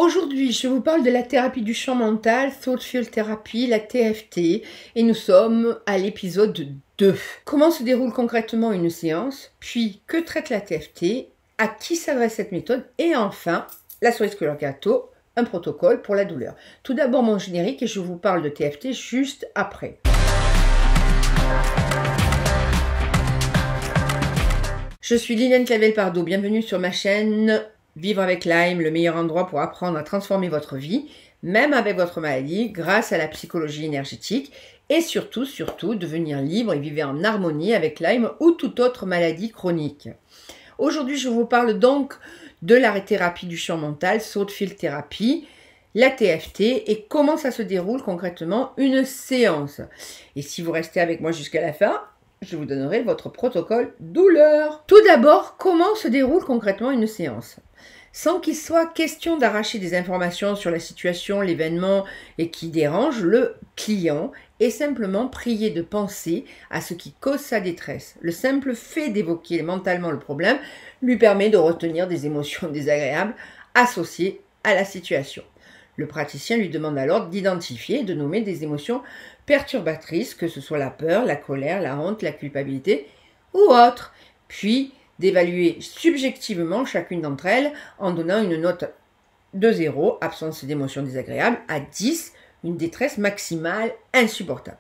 Aujourd'hui, je vous parle de la thérapie du champ mental, Thought Field Therapy, la TFT, et nous sommes à l'épisode 2. Comment se déroule concrètement une séance, puis que traite la TFT, à qui s'adresse cette méthode, et enfin, la cerise sur le gâteau, un protocole pour la douleur. Tout d'abord mon générique et je vous parle de TFT juste après. Je suis Liliane Clavel-Pardo, bienvenue sur ma chaîne Vivre avec Lyme, le meilleur endroit pour apprendre à transformer votre vie, même avec votre maladie, grâce à la psychologie énergétique et surtout, devenir libre et vivre en harmonie avec Lyme ou toute autre maladie chronique. Aujourd'hui, je vous parle donc de la thérapie du champ mental, Thought Field Therapy, la TFT et comment ça se déroule concrètement une séance. Et si vous restez avec moi jusqu'à la fin, je vous donnerai votre protocole douleur. Tout d'abord, comment se déroule concrètement une séance? Sans qu'il soit question d'arracher des informations sur la situation, l'événement et qui dérange le client, est simplement prié de penser à ce qui cause sa détresse. Le simple fait d'évoquer mentalement le problème lui permet de retenir des émotions désagréables associées à la situation. Le praticien lui demande alors d'identifier et de nommer des émotions perturbatrices, que ce soit la peur, la colère, la honte, la culpabilité ou autre, puis d'évaluer subjectivement chacune d'entre elles en donnant une note de 0, absence d'émotions désagréables, à 10, une détresse maximale insupportable.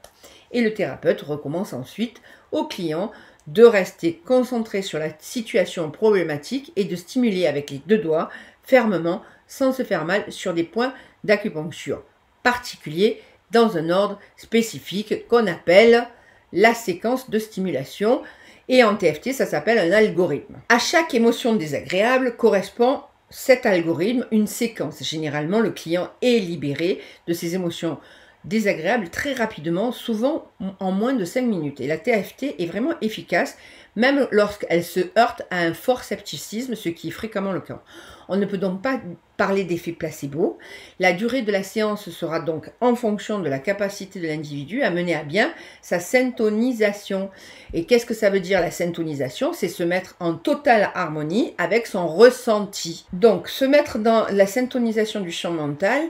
Et le thérapeute recommence ensuite au client de rester concentré sur la situation problématique et de stimuler avec les deux doigts fermement, sans se faire mal, sur des points d'acupuncture particuliers dans un ordre spécifique qu'on appelle la séquence de stimulation. Et en TFT, ça s'appelle un algorithme. À chaque émotion désagréable correspond cet algorithme, une séquence. Généralement, le client est libéré de ses émotions désagréables très rapidement, souvent en moins de 5 minutes. Et la TFT est vraiment efficace, même lorsqu'elle se heurte à un fort scepticisme, ce qui est fréquemment le cas. On ne peut donc pas parler d'effet placebo. La durée de la séance sera donc en fonction de la capacité de l'individu à mener à bien sa syntonisation. Et qu'est-ce que ça veut dire la syntonisation? C'est se mettre en totale harmonie avec son ressenti. Donc, se mettre dans la syntonisation du champ mental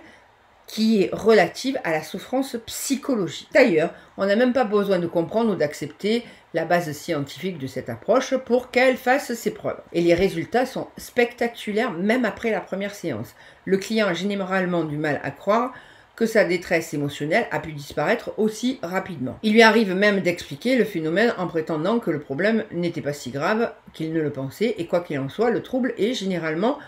qui est relative à la souffrance psychologique. D'ailleurs, on n'a même pas besoin de comprendre ou d'accepter la base scientifique de cette approche pour qu'elle fasse ses preuves. Et les résultats sont spectaculaires même après la première séance. Le client a généralement du mal à croire que sa détresse émotionnelle a pu disparaître aussi rapidement. Il lui arrive même d'expliquer le phénomène en prétendant que le problème n'était pas si grave qu'il ne le pensait, et quoi qu'il en soit, le trouble est généralement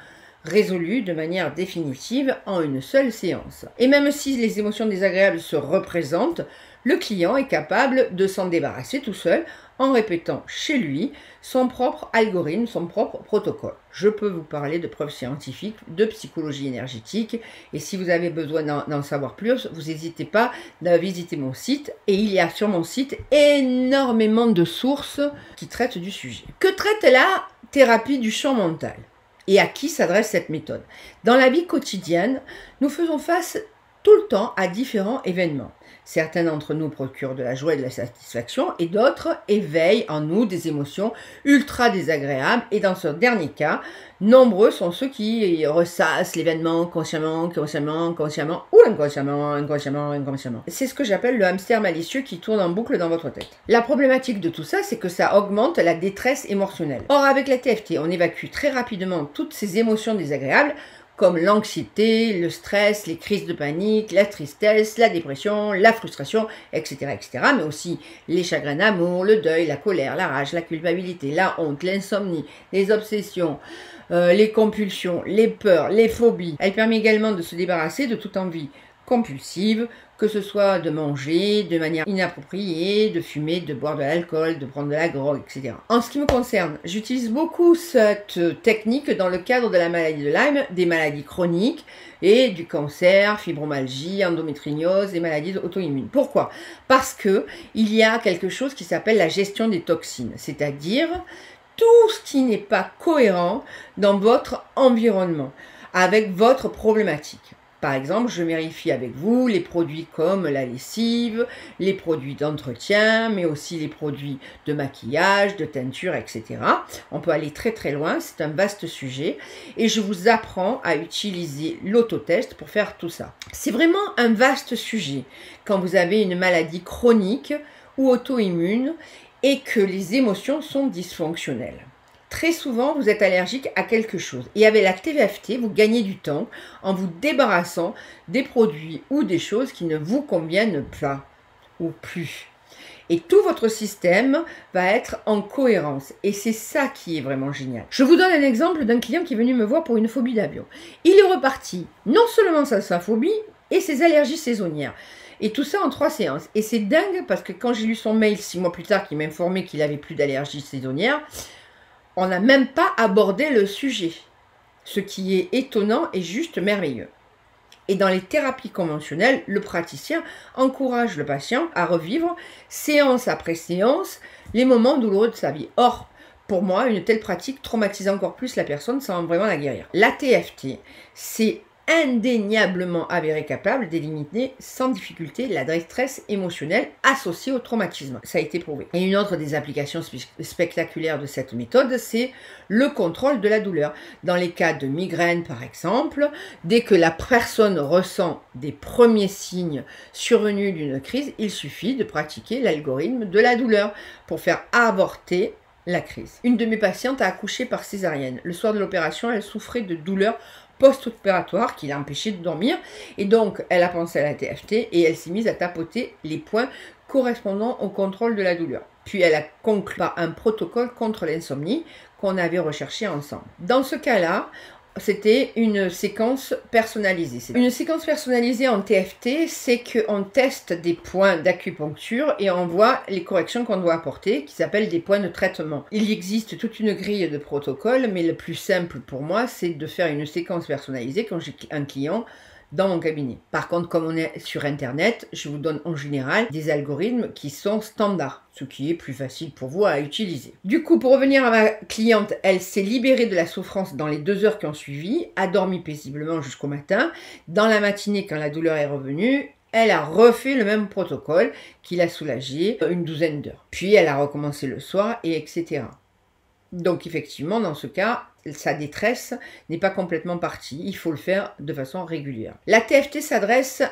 résolu de manière définitive en une seule séance. Et même si les émotions désagréables se représentent, le client est capable de s'en débarrasser tout seul en répétant chez lui son propre algorithme, son propre protocole. Je peux vous parler de preuves scientifiques, de psychologie énergétique, et si vous avez besoin d'en savoir plus, vous n'hésitez pas à visiter mon site, et il y a sur mon site énormément de sources qui traitent du sujet. Que traite la thérapie du champ mental ? Et à qui s'adresse cette méthode? Dans la vie quotidienne, nous faisons face tout le temps à différents événements. Certains d'entre nous procurent de la joie et de la satisfaction et d'autres éveillent en nous des émotions ultra désagréables. Et dans ce dernier cas, nombreux sont ceux qui ressassent l'événement consciemment ou inconsciemment. C'est ce que j'appelle le hamster malicieux qui tourne en boucle dans votre tête. La problématique de tout ça, c'est que ça augmente la détresse émotionnelle. Or, avec la TFT, on évacue très rapidement toutes ces émotions désagréables comme l'anxiété, le stress, les crises de panique, la tristesse, la dépression, la frustration, etc., mais aussi les chagrins d'amour, le deuil, la colère, la rage, la culpabilité, la honte, l'insomnie, les obsessions, les compulsions, les peurs, les phobies. Elle permet également de se débarrasser de toute envie compulsive, que ce soit de manger de manière inappropriée, de fumer, de boire de l'alcool, de prendre de la drogue, etc. En ce qui me concerne, j'utilise beaucoup cette technique dans le cadre de la maladie de Lyme, des maladies chroniques et du cancer, fibromyalgie, endométriose et maladies auto-immunes. Pourquoi? Parce que il y a quelque chose qui s'appelle la gestion des toxines, c'est-à-dire tout ce qui n'est pas cohérent dans votre environnement, avec votre problématique. Par exemple, je vérifie avec vous les produits comme la lessive, les produits d'entretien, mais aussi les produits de maquillage, de teinture, etc. On peut aller très très loin, c'est un vaste sujet. Et je vous apprends à utiliser l'autotest pour faire tout ça. C'est vraiment un vaste sujet quand vous avez une maladie chronique ou auto-immune et que les émotions sont dysfonctionnelles. Très souvent, vous êtes allergique à quelque chose. Et avec la TFT, vous gagnez du temps en vous débarrassant des produits ou des choses qui ne vous conviennent pas ou plus. Et tout votre système va être en cohérence. Et c'est ça qui est vraiment génial. Je vous donne un exemple d'un client qui est venu me voir pour une phobie d'avion. Il est reparti non seulement sa phobie et ses allergies saisonnières. Et tout ça en 3 séances. Et c'est dingue parce que quand j'ai lu son mail 6 mois plus tard qui m'informait qu'il n'avait plus d'allergies saisonnières, on n'a même pas abordé le sujet, ce qui est étonnant et juste merveilleux. Et dans les thérapies conventionnelles, le praticien encourage le patient à revivre, séance après séance, les moments douloureux de sa vie. Or, pour moi, une telle pratique traumatise encore plus la personne sans vraiment la guérir. La TFT, c'est indéniablement avéré capable d'éliminer sans difficulté la détresse émotionnelle associée au traumatisme. Ça a été prouvé. Et une autre des applications spectaculaires de cette méthode, c'est le contrôle de la douleur. Dans les cas de migraine, par exemple, dès que la personne ressent des premiers signes survenus d'une crise, il suffit de pratiquer l'algorithme de la douleur pour faire avorter la crise. Une de mes patientes a accouché par césarienne. Le soir de l'opération, elle souffrait de douleurs post-opératoire qui l'a empêché de dormir et donc elle a pensé à la TFT et elle s'est mise à tapoter les points correspondant au contrôle de la douleur. Puis elle a conclu par un protocole contre l'insomnie qu'on avait recherché ensemble. Dans ce cas-là, c'était une séquence personnalisée. Une séquence personnalisée en TFT, c'est qu'on teste des points d'acupuncture et on voit les corrections qu'on doit apporter, qui s'appellent des points de traitement. Il existe toute une grille de protocoles, mais le plus simple pour moi, c'est de faire une séquence personnalisée quand j'ai un client dans mon cabinet. Par contre, comme on est sur Internet, je vous donne en général des algorithmes qui sont standards, ce qui est plus facile pour vous à utiliser. Du coup, pour revenir à ma cliente, elle s'est libérée de la souffrance dans les 2 heures qui ont suivi, a dormi paisiblement jusqu'au matin. Dans la matinée, quand la douleur est revenue, elle a refait le même protocole qui l'a soulagée une 12aine d'heures. Puis elle a recommencé le soir, et etc. Donc effectivement, dans ce cas, sa détresse n'est pas complètement partie. Il faut le faire de façon régulière. La TFT s'adresse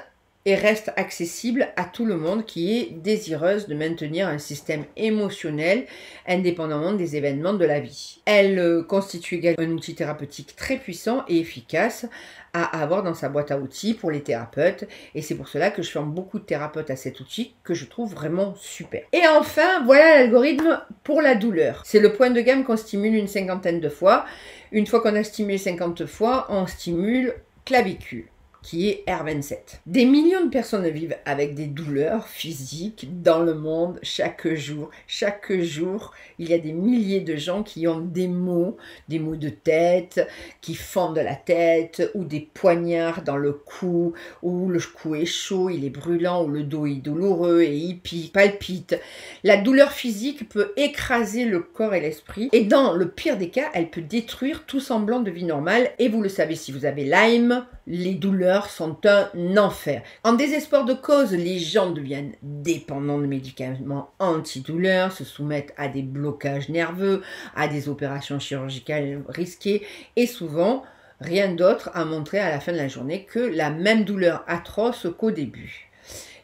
et reste accessible à tout le monde qui est désireuse de maintenir un système émotionnel indépendamment des événements de la vie. Elle constitue également un outil thérapeutique très puissant et efficace à avoir dans sa boîte à outils pour les thérapeutes et c'est pour cela que je forme beaucoup de thérapeutes à cet outil que je trouve vraiment super. Et enfin, voilà l'algorithme pour la douleur. C'est le point de gamme qu'on stimule une 50aine de fois. Une fois qu'on a stimulé 50 fois, on stimule clavicule, qui est R27. Des millions de personnes vivent avec des douleurs physiques dans le monde chaque jour. Chaque jour, il y a des milliers de gens qui ont des maux de tête, qui fendent la tête, ou des poignards dans le cou, ou le cou est chaud, il est brûlant, ou le dos est douloureux et il palpite. La douleur physique peut écraser le corps et l'esprit, et dans le pire des cas, elle peut détruire tout semblant de vie normale, et vous le savez si vous avez Lyme, les douleurs sont un enfer. En désespoir de cause, les gens deviennent dépendants de médicaments antidouleurs, se soumettent à des blocages nerveux, à des opérations chirurgicales risquées et souvent rien d'autre à montrer à la fin de la journée que la même douleur atroce qu'au début.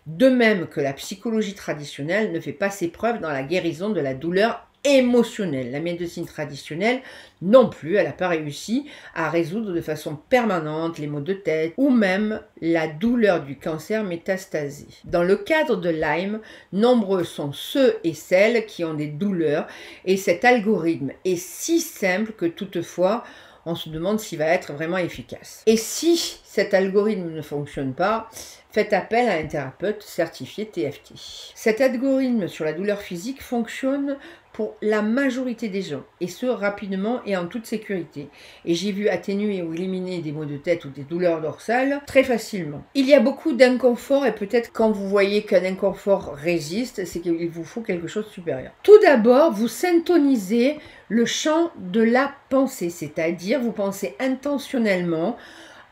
De même que la psychologie traditionnelle ne fait pas ses preuves dans la guérison de la douleur émotionnelle. La médecine traditionnelle non plus, elle n'a pas réussi à résoudre de façon permanente les maux de tête ou même la douleur du cancer métastasé. Dans le cadre de Lyme, nombreux sont ceux et celles qui ont des douleurs et cet algorithme est si simple que toutefois on se demande s'il va être vraiment efficace. Et si cet algorithme ne fonctionne pas, faites appel à un thérapeute certifié TFT. Cet algorithme sur la douleur physique fonctionne pour la majorité des gens, et ce rapidement et en toute sécurité. Et j'ai vu atténuer ou éliminer des maux de tête ou des douleurs dorsales très facilement. Il y a beaucoup d'inconfort et peut-être quand vous voyez qu'un inconfort résiste, c'est qu'il vous faut quelque chose de supérieur. Tout d'abord, vous syntonisez le champ de la pensée, c'est-à-dire vous pensez intentionnellement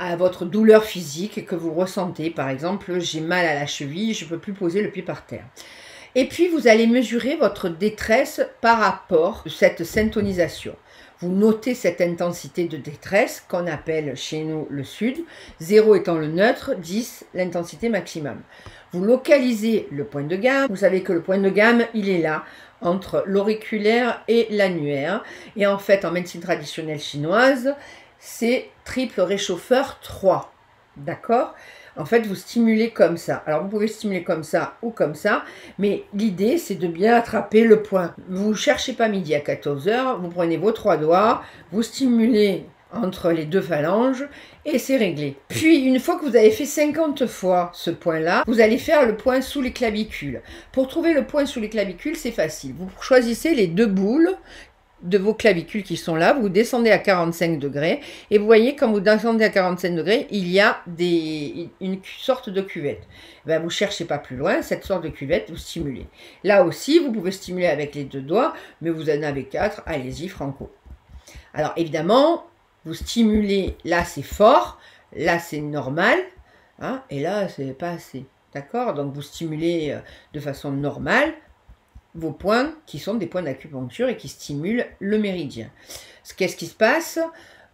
à votre douleur physique que vous ressentez. Par exemple, j'ai mal à la cheville, je ne peux plus poser le pied par terre. Et puis, vous allez mesurer votre détresse par rapport à cette syntonisation. Vous notez cette intensité de détresse qu'on appelle chez nous le sud, 0 étant le neutre, 10 l'intensité maximum. Vous localisez le point de gamme. Vous savez que le point de gamme, il est là, entre l'auriculaire et l'annulaire. Et en fait, en médecine traditionnelle chinoise, c'est triple réchauffeur 3. D'accord? En fait, vous stimulez comme ça. Alors, vous pouvez stimuler comme ça ou comme ça, mais l'idée, c'est de bien attraper le point. Vous ne cherchez pas midi à 14 h, vous prenez vos 3 doigts, vous stimulez entre les 2 phalanges et c'est réglé. Puis, une fois que vous avez fait 50 fois ce point-là, vous allez faire le point sous les clavicules. Pour trouver le point sous les clavicules, c'est facile. Vous choisissez les 2 boules de vos clavicules qui sont là, vous descendez à 45 degrés et vous voyez quand vous descendez à 45 degrés, il y a une sorte de cuvette. Ben, vous ne cherchez pas plus loin, cette sorte de cuvette, vous stimulez. Là aussi, vous pouvez stimuler avec les 2 doigts, mais vous en avez 4, allez-y franco. Alors évidemment, vous stimulez, là c'est fort, là c'est normal, hein, et là c'est pas assez. D'accord? Donc vous stimulez de façon normale vos points qui sont des points d'acupuncture et qui stimulent le méridien. Qu'est-ce qui se passe?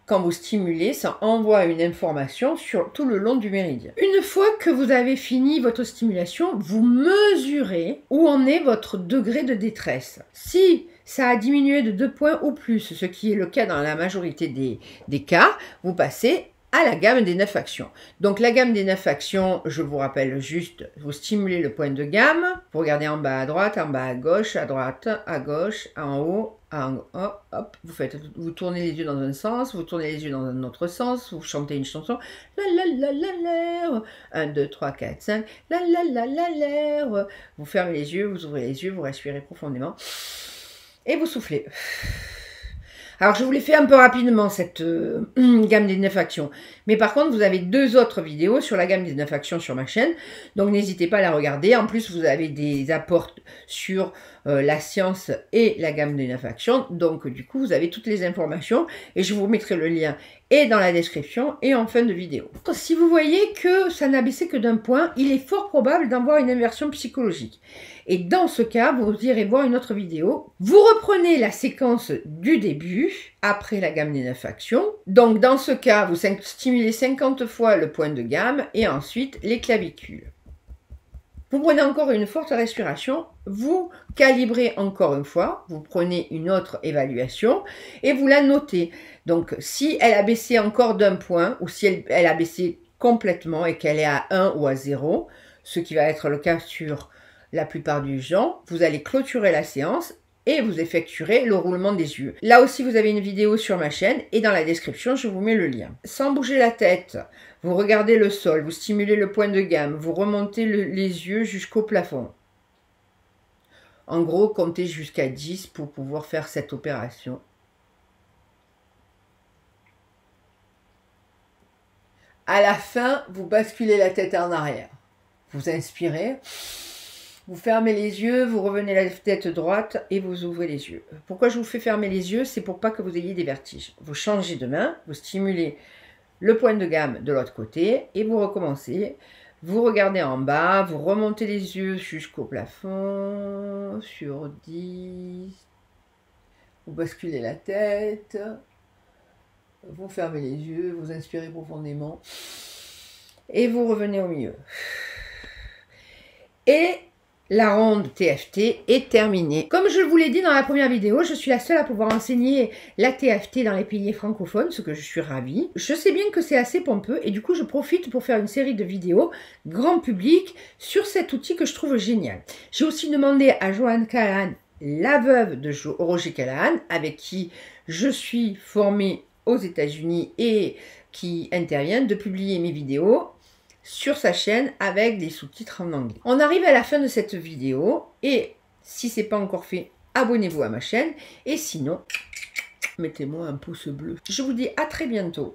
Quand vous stimulez, ça envoie une information sur tout le long du méridien. Une fois que vous avez fini votre stimulation, vous mesurez où en est votre degré de détresse. Si ça a diminué de 2 points ou plus, ce qui est le cas dans la majorité des cas, vous passez à la gamme des 9 actions. Donc la gamme des 9 actions, je vous rappelle juste, vous stimulez le point de gamme, vous regardez en bas à droite, en bas à droite, à gauche, en haut, hop, vous tournez les yeux dans un sens, vous tournez les yeux dans un autre sens, vous chantez une chanson, la la la la la, 1, 2, 3, 4, 5, la la la la la, vous fermez les yeux, vous ouvrez les yeux, vous respirez profondément, et vous soufflez. Alors, je vous l'ai fait un peu rapidement, cette gamme des 9 actions. Mais par contre, vous avez 2 autres vidéos sur la gamme des 9 actions sur ma chaîne. Donc, n'hésitez pas à la regarder. En plus, vous avez des apports sur la science et la gamme des 9 actions. Donc, du coup, vous avez toutes les informations. Et je vous mettrai le lien et dans la description et en fin de vidéo. Si vous voyez que ça n'a baissé que d'un point, il est fort probable d'avoir une inversion psychologique. Et dans ce cas, vous irez voir une autre vidéo. Vous reprenez la séquence du début, après la gamme des 9 actions. Donc dans ce cas, vous stimulez 50 fois le point de gamme et ensuite les clavicules. Vous prenez encore une forte respiration, vous calibrez encore une fois, vous prenez une autre évaluation et vous la notez. Donc si elle a baissé encore d'un point ou si elle a baissé complètement et qu'elle est à 1 ou à 0, ce qui va être le cas sur la plupart du gens, vous allez clôturer la séance et vous effectuerez le roulement des yeux. Là aussi, vous avez une vidéo sur ma chaîne et dans la description, je vous mets le lien. Sans bouger la tête, vous regardez le sol, vous stimulez le point de gamme, vous remontez les yeux jusqu'au plafond. En gros, comptez jusqu'à 10 pour pouvoir faire cette opération. À la fin, vous basculez la tête en arrière. Vous inspirez. Vous fermez les yeux, vous revenez la tête droite et vous ouvrez les yeux. Pourquoi je vous fais fermer les yeux? C'est pour pas que vous ayez des vertiges. Vous changez de main, vous stimulez le point de gamme de l'autre côté et vous recommencez. Vous regardez en bas, vous remontez les yeux jusqu'au plafond, sur 10. Vous basculez la tête. Vous fermez les yeux, vous inspirez profondément. Et vous revenez au milieu. Et la ronde TFT est terminée. Comme je vous l'ai dit dans la première vidéo, je suis la seule à pouvoir enseigner la TFT dans les pays francophones, ce que je suis ravie. Je sais bien que c'est assez pompeux et du coup je profite pour faire une série de vidéos grand public sur cet outil que je trouve génial. J'ai aussi demandé à Joanne Callahan, la veuve de Roger Callahan, avec qui je suis formée aux États-Unis et qui intervient, de publier mes vidéos sur sa chaîne avec des sous-titres en anglais. On arrive à la fin de cette vidéo et si ce n'est pas encore fait, abonnez-vous à ma chaîne et sinon, mettez-moi un pouce bleu. Je vous dis à très bientôt